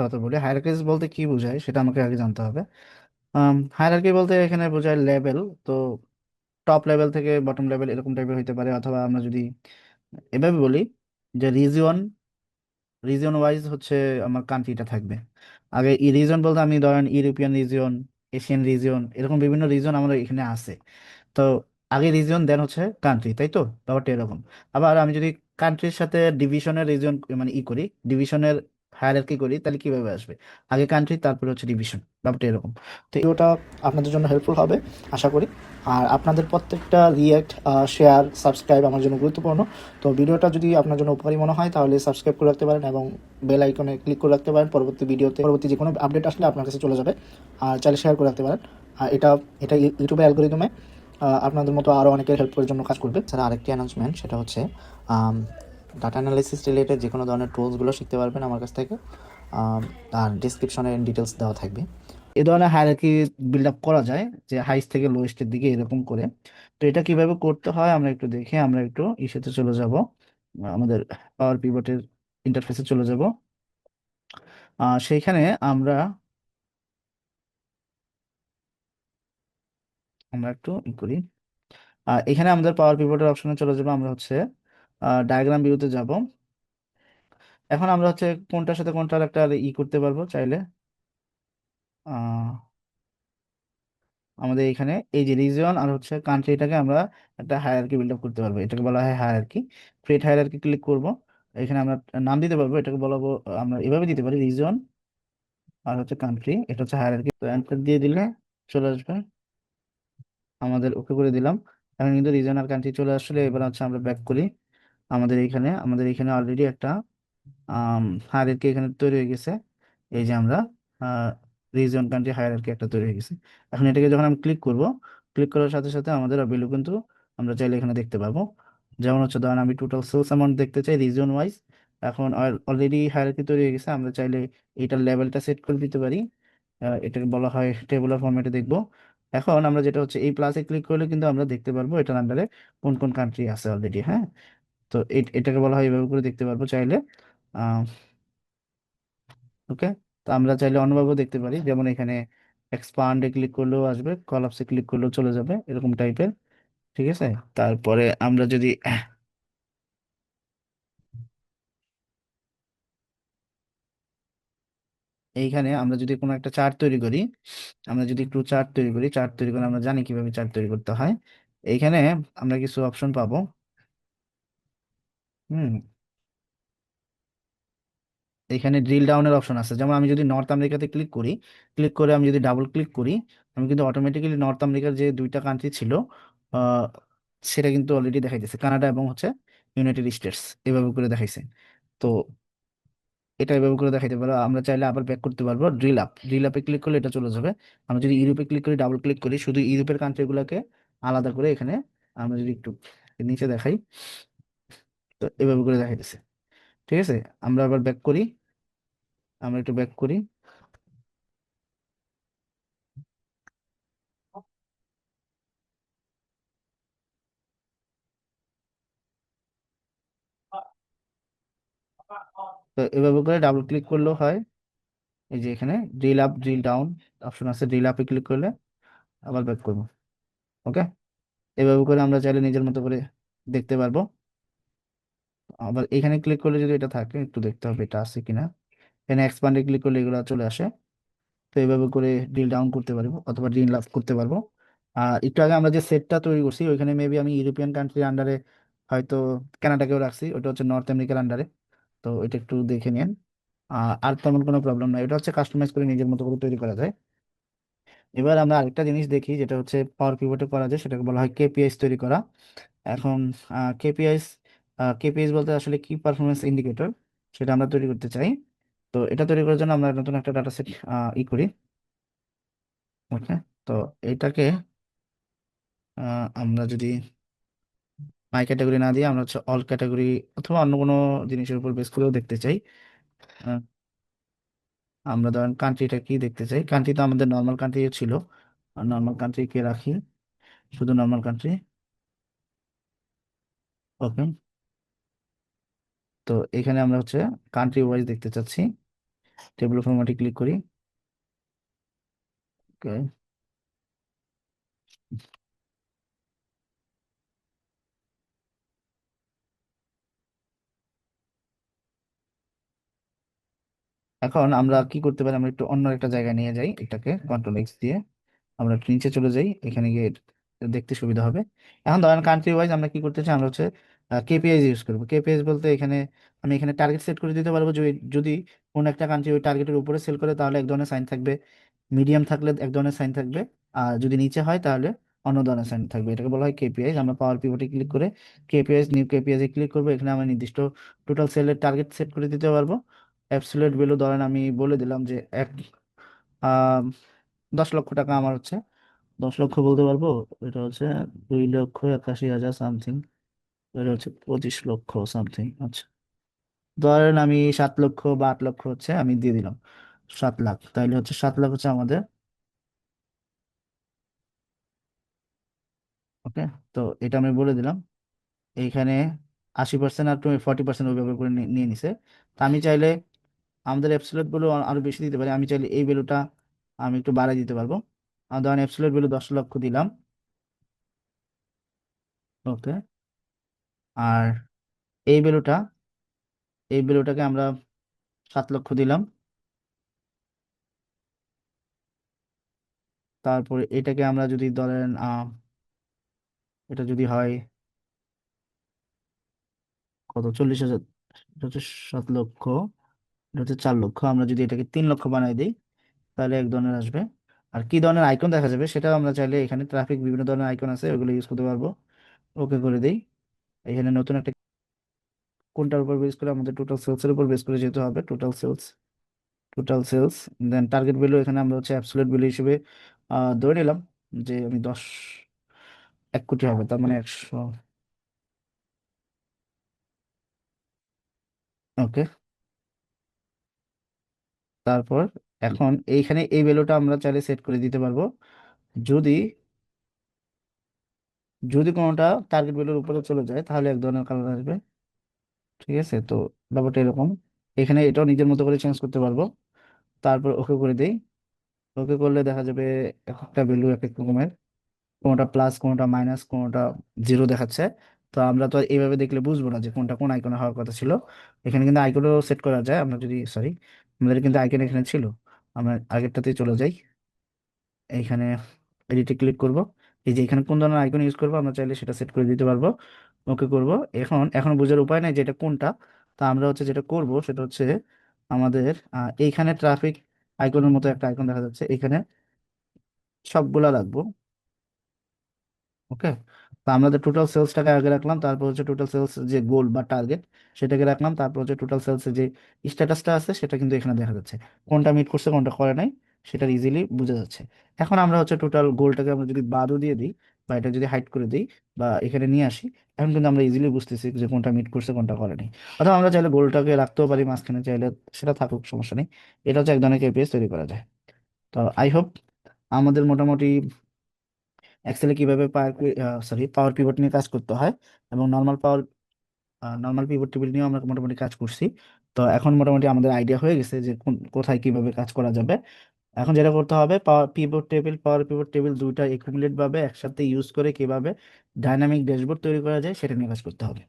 কথা বলি, হায়ারার্কিস বলতে কি বোঝায় সেটা আমাকে আগে জানতে হবে। হায়ারার্কি বলতে এখানে বোঝায় লেভেল। তো টপ লেভেল থেকে বটম লেভেল এরকম টাইপের হইতে পারে, অথবা আমরা যদি এভাবে বলি যে রিজিয়ন, রিজন ওয়াইজ হচ্ছে আমার কান্ট্রিটা থাকবে। আগে রিজন বলতে আমি ধরেন ইউরোপিয়ান রিজিয়ন, এশিয়ান রিজিয়ন, এরকম বিভিন্ন রিজন আমাদের এখানে আছে। তো আগে রিজিয়ন দেন হচ্ছে কান্ট্রি, তাই তো? ব্যাপারটা এরকম। আবার আমি যদি কান্ট্রির সাথে ডিভিশনের রিজন মানে করি, ডিভিশনের হায়ারার্কি করি, তাহলে কিভাবে আসবে? আগে কান্ট্রি, তারপরে হচ্ছে ডিভিশন। ব্যাপারটা এরকম। তো ভিডিওটা আপনাদের জন্য হেল্পফুল হবে আশা করি। আর আপনাদের প্রত্যেকটা রিয়াক্ট, শেয়ার, সাবস্ক্রাইব আমার জন্য গুরুত্বপূর্ণ। তো ভিডিওটা যদি আপনার জন্য উপকারী মনে হয় তাহলে সাবস্ক্রাইব করে রাখতে পারেন এবং বেল আইকনে ক্লিক করে রাখতে পারেন। পরবর্তী যে কোনো আপডেট আসলে আপনার কাছে চলে যাবে। আর চাইলে শেয়ার করে রাখতে পারেন। আর এটা এটা ইউটিউবের অ্যালগোরিদমে আপনাদের মতো আরও অনেকের হেল্পের জন্য কাজ করবে। স্যার, আরেকটি অ্যানাউন্সমেন্ট, সেটা হচ্ছে ডাটা অ্যানালিসিস রিলেটেড যে কোনো ধরনের টুলসগুলো শিখতে পারবেন আমার কাছ থেকে। আর ডিসক্রিপশনে ডিটেলস দেওয়া থাকবে। এই ধরনের হায়ারার্কি বিল্ড আপ করা যায়, যে হাইস্ট থেকে লোয়েস্টের দিকে এরকম করে। তো এটা কিভাবে করতে হয় আমরা একটু দেখে আমরা একটু ইসেতে চলে যাব, আমাদের পাওয়ার পিভটের ইন্টারফেসে চলে যাব। সেইখানে আমরা আমরা একটু করি। এখানে আমাদের পাওয়ার পিভটের অপশনে চলে যাবো। আমরা হচ্ছে ডায়াগ্রাম ভিউতে যাব। এখন আমরা হচ্ছে কোনটার সাথে কোনটার একটা করতে পারবো চাইলে। আহ আমাদের এখানে এই যে রিজন আর হচ্ছে কান্ট্রিটাকে আমরা একটা হায়ারার্কি বিল্ড আপ করতে পারবো। এটাকে বলা হয় হায়ারার্কি। ক্রিয়েট হায়ারার্কি ক্লিক করব। এখানে আমরা নাম দিতে পারবো, এটাকে বলবো, আমরা এভাবে দিতে পারি রিজন আর হচ্ছে কান্ট্রি, এটা হচ্ছে হায়ারার্কি। তো এন্টার দিয়ে দিলে চলে আসবে। আমাদের ওকে করে দিলাম। এখন কিন্তু রিজন আর কান্ট্রি চলে আসলে এবার হচ্ছে আমরা ব্যাক করি। আমাদের এখানে অলরেডি একটা হায়ারার্কি এখানে তৈরি হয়ে গেছে। এই যে আমরা রিজন কান্ট্রি হায়ারার্কি একটা তৈরি হয়ে গেছে। এখন এটাকে যখন আমি ক্লিক করব, ক্লিক করার সাথে সাথে আমাদের ভ্যালু কিন্তু আমরা চাইলে এখানে দেখতে পাবো। যেমন হচ্ছে ধরেন আমি টোটাল সেলস অ্যামাউন্ট দেখতে চাই রিজন ওয়াইজ। এখন অলরেডি হায়ারার্কি তৈরি হয়ে গেছে, আমরা চাইলে এইটার লেভেলটা সেট করে দিতে পারি। এটাকে বলা হয় টেবুলার ফরম্যাটে দেখবো। এখন আমরা যেটা হচ্ছে এই প্লাসে ক্লিক করলে কিন্তু আমরা দেখতে পারবো এটার আন্ডারে কোন কোন কান্ট্রি আছে অলরেডি। হ্যাঁ, তো এটাকে বলা হয় এভাবে করে দেখতে পারবো চাইলে। ওকে। তো আমরা চাইলে অন্যভাবেও দেখতে পারি, যেমন এখানে এক্সপান্ডে ক্লিক করলেও আসবে, কলাপসে ক্লিক করলেও চলে যাবে, এরকম টাইপের। ঠিক আছে। তারপরে আমরা যদি এইখানে আমরা যদি কোনো একটা চার্ট তৈরি করি, আমরা যদি একটু চার্ট তৈরি করি, চার্ট তৈরি করে আমরা জানি কিভাবে চার্ট তৈরি করতে হয়। এইখানে আমরা কিছু অপশন পাবো। হুম, এখানে ড্রিল ডাউনের অপশন আছে। যেমন আমি যদি নর্থ আমেরিকাতে ক্লিক করি, ক্লিক করে আমি যদি ডাবল ক্লিক করি, আমি কিন্তু অটোমেটিক্যালি নর্থ আমেরিকার যে দুইটা কান্ট্রি ছিল আহ, সেটা কিন্তু অলরেডি দেখাইতেছে, কানাডা এবং হচ্ছে ইউনাইটেড স্টেটস, এভাবে করে দেখাইছে। তো এটা এভাবে করে দেখাইতে পারো। আমরা চাইলে আবার ব্যাক করতে পারবো, ড্রিল আপে ক্লিক করলে এটা চলে যাবে। আমরা যদি ইউরোপে ক্লিক করি, ডাবল ক্লিক করি, শুধু ইউরোপের কান্ট্রিগুলোকে আলাদা করে এখানে আমরা যদি একটু নিচে দেখাই, তো এভাবে করে দেখাইতেছে। ঠিক আছে। আমরা আবার ব্যাক করি, আমরা একটু ব্যাক করি। তো এভাবে করে ডাবল ক্লিক করলেও হয়। এই যে এখানে drill up drill down option আছে, ড্রিল আপে ক্লিক করলে আবার ব্যাক করবো। ওকে। এভাবে করে আমরা চাইলে নিজের মতো করে দেখতে পারবো। আবার এখানে ক্লিক করলে যদি এটা থাকে, একটু দেখতে হবে এটা আছে কিনা। এখানে এক্সপান্ডে ক্লিক করলে এগুলো চলে আসে। তো এইভাবে করে ড্রিল ডাউন করতে পারবো অথবা ড্রিল আপ করতে পারবো। আর একটু আগে আমরা যে সেটটা তৈরি করছি ওইখানে মেবি আমি ইউরোপিয়ান কান্ট্রির আন্ডারে হয়তো কানাডাকেও রাখছি, ওটা হচ্ছে নর্থ আমেরিকার আন্ডারে। তো এটা একটু দেখে নিন। আর তেমন কোনো প্রবলেম নাই, এটা হচ্ছে কাস্টমাইজ করে নিজের মতো করে তৈরি করা যায়। এবার আমরা আরেকটা জিনিস দেখি, যেটা হচ্ছে পাওয়ার পিভটে করা যায়, সেটাকে বলা হয় কেপিআইস তৈরি করা। এখন কেপিআইস, কেপিআইস বলতে আসলে কি পারফরমেন্স ইন্ডিকেটর, সেটা আমরা তৈরি করতে চাই। তো এটা তৈরি করার জন্য আমরা নতুন একটা ডাটা সেট করি। ওকে। তো এটাকে আমরা যদি মাই ক্যাটাগরি না দিয়ে আমরা হচ্ছে অল ক্যাটাগরি অথবা অন্য কোনো জিনিসের উপর বেস করেও দেখতে চাই। আহ, আমরা ধরেন কান্ট্রিটা কি দেখতে চাই, কান্ট্রি তো আমাদের নর্মাল কান্ট্রি ছিল, আর নর্মাল কান্ট্রি কে রাখি, শুধু নর্মাল কান্ট্রি। ওকে। তো এখানে আমরা হচ্ছে কান্ট্রি ওয়াইজ দেখতে চাচ্ছি। টেবিল ফরম্যাটে ক্লিক করি। ওকে, এখন আমরা কি করতে পারি, আমরা একটু অন্য একটা জায়গায় নিয়ে যাই এটাকে, কন্ট্রোল এক্স দিয়ে আমরা একটু নিচে চলে যাই, এখানে গিয়ে দেখতে সুবিধা হবে। এখন ধরেন কান্ট্রি ওয়াইজ আমরা কি করতে চাই, আমরা হচ্ছে কেপিআইজ ইউজ করবো। কেপিআইজ বলতে এখানে আমি এখানে টার্গেট সেট করে দিতে পারবো, যদি যদি কোন একটা কান্ট্রি ওই টার্গেটের উপরে সেল করে তাহলে এক ধরনের সাইন থাকবে, মিডিয়াম থাকলে এক ধরনের সাইন থাকবে, আর যদি নিচে হয় তাহলে অন্য ধরনের সাইন থাকবে। এটাকে বলা হয় কেপিআইজ। আমরা পাওয়ার পিভটে ক্লিক করে কেপিআইজ নিউ কেপিআইজ এ ক্লিক করবো। এখানে আমরা নির্দিষ্ট টোটাল সেলের টার্গেট সেট করে দিতে পারবো। অ্যাবসলিউট ভ্যালু ধরেন আমি বলে দিলাম যে এক 10 লক্ষ টাকা আমার হচ্ছে, 10 লক্ষ বলতে পারবো, এটা হচ্ছে 2,81,000 সামথিং, এটা হচ্ছে 25 লক্ষ সামথিং। আচ্ছা, ধরেন আমি 7 লক্ষ বা 8 লক্ষ হচ্ছে আমি দিয়ে দিলাম, 7 লাখ, তাইলে হচ্ছে 7 লাখ হচ্ছে আমাদের। ওকে, তো এটা আমি বলে দিলাম। এইখানে 80% আর তুমি 40% ওইভাবে করে নিয়ে নিয়ে নিছে। তো আমি চাইলে আমাদের অ্যাবসলিউট ভ্যালু আরো বেশি দিতে পারি, আমি চাইলে এই ভ্যালুটা আমি একটু বাড়াই দিতে পারবো। ধরেন অ্যাবসলিউট ভ্যালু 10 লক্ষ দিলাম। ওকে, আর এই ভ্যালুটা, এই ভ্যালুটাকে আমরা 7 লক্ষ দিলাম। তারপরে এটাকে আমরা যদি ধরেন এটা যদি হয় কত, 40,000, এটা হচ্ছে 7 লক্ষ, এটা হচ্ছে 4 লক্ষ, আমরা যদি এটাকে 3 লক্ষ বানাই দিই তাহলে এক ধরনের আসবে। আর কি ধরনের আইকন দেখা যাবে সেটা আমরা চাইলে এখানে ট্রাফিক বিভিন্ন ধরনের আইকন আছে ওগুলো ইউজ করতে পারবো। ওকে করে দিই। এখানে নতুন একটা, কোনটার উপর বেস করে, আমাদের টোটাল সেলস এর উপর বেস করে যেতে হবে, টোটাল সেলস, টোটাল সেলস। দেন টার্গেট ভ্যালু এখানে আমরা হচ্ছে অ্যাবসলিউট ভ্যালু হিসেবে ধরে নিলাম যে আমি 1 কোটি হবে, তার মানে 100। ওকে, তারপর এখন এইখানে এই ভ্যালুটা আমরা চাইলে সেট করে দিতে পারবো, যদি যদি কোনোটা টার্গেট ভ্যালুর উপরে চলে যায় তাহলে এক ধরনের কালার আসবে। ঠিক আছে, তো ব্যাপারটা এরকম। এখানে এটাও নিজের মতো করে চেঞ্জ করতে পারবো। তারপর ওকে করে দেই। ওকে করলে দেখা যাবে এক একটা ভ্যালু এক এক রকমের, কোনোটা প্লাস, কোনোটা মাইনাস, কোনোটা জিরো দেখাচ্ছে। তো আমরা তো আর এইভাবে দেখলে বুঝবো না যে কোনটা কোন আইকনে হওয়ার কথা ছিল। এখানে কিন্তু আইকনও সেট করা যায়, আমরা যদি, সরি, আমাদের কিন্তু আইকন এখানে ছিল। আমরা আগেরটাতে চলে যাই, এইখানে এডিটে ক্লিক করব। এই যে এখানে কোন ধরনের আইকন ইউজ করবো আমরা চাইলে সেটা সেট করে দিতে পারবো। ওকে করব। এখন বোঝার উপায় নাই যে এটা কোনটা। তা আমরা হচ্ছে যেটা করব সেটা হচ্ছে আমাদের এইখানে ট্রাফিক আইকনের মতো একটা আইকন দেখা যাচ্ছে, এখানে সবগুলা রাখবো। ওকে, তো আমাদের টোটাল সেলসটাকে আগে রাখলাম, তারপর হচ্ছে টোটাল সেলস যে গোল বা টার্গেট সেটাকে রাখলাম, তারপর হচ্ছে টোটাল সেলস যে স্ট্যাটাসটা আছে সেটা কিন্তু এখানে দেখা যাচ্ছে, কোনটা মিট করছে কোনটা করে নাই সেটা ইজিলি বোঝা যাচ্ছে। এখন আমরা হচ্ছে টোটাল গোলটাকে আমরা যদি বাদও দিয়ে দিই বা এটা যদি হাইড করে দিই বা এখানে নিয়ে আসি, এখন কিন্তু আমরা ইজিলি বুঝতেছি যে কোনটা মিট করছে কোনটা করে নাই। অথবা আমরা চাইলে গোলটাকে রাখতেও পারি মাঝখানে, চাইলে সেটা থাকুক, সমস্যা নেই। এটা হচ্ছে এক ধরনের কেপিএস তৈরি করা যায়। তো আই হোপ আমাদের মোটামুটি এক্সেলে কিভাবে পাওয়ার পিভট নিয়ে কাজ করতে হয় এবং নর্মাল পিভট টেবিল নিয়েও আমরা মোটামুটি কাজ করছি। তো এখন মোটামুটি আমাদের আইডিয়া হয়ে গেছে যে কোথায় কিভাবে কাজ করা যাবে। এখন যেটা করতে হবে, পাওয়ার পিভট টেবিল দুইটা একুমুলেট ভাবে একসাথে ইউজ করে কিভাবে ডাইনামিক ড্যাশবোর্ড তৈরি করা যায় সেটা নিয়ে কাজ করতে হবে।